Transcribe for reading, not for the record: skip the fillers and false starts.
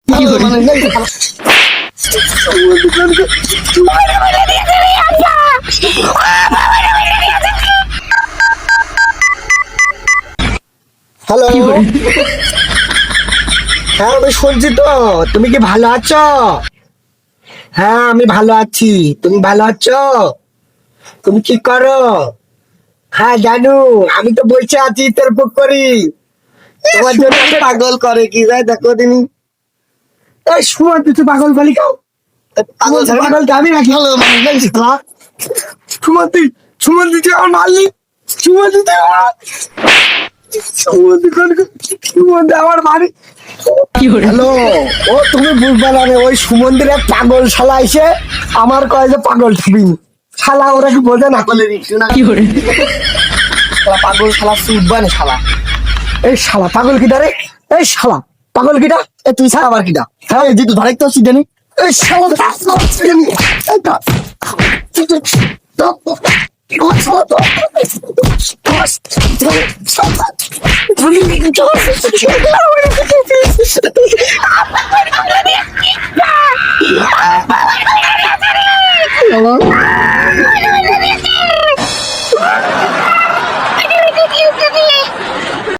Hello, হ্যাঁ আমি শুনছি তো। তুমি কি ভালো আছো? হ্যাঁ আমি ভালো আছি। তুমি ভালো আছো? তুমি কি করো? হ্যাঁ জানু, আমি তো বলছি আছি তোর করি তোমার জন্য পাগল করে কি যায় দেখো দিনই। এই সুমন, তুই পাগল বলি কাও? পাগল পাগল যাবি নাকি? সুমন তুই, সুমন তুই আমার মারলি। সুমন তুই আমার, সুমন আমার মারি। হ্যালো, ও তুমি বুঝবে না রে, ওই সুমন্দির এক পাগল শালা এসে আমার কয় যে পাগল ঠাবি শালা, ওরা কি বোঝে না? কি করে পাগল শালা সুটবা না শালা। এই শালা পাগল কিটা রে? এই শালা পাগল কিটা? এ তুই ছাড় আবার কিটা? হ্যাঁ এই যে তুই ধরে তো সিজানি। এই শালা Hello?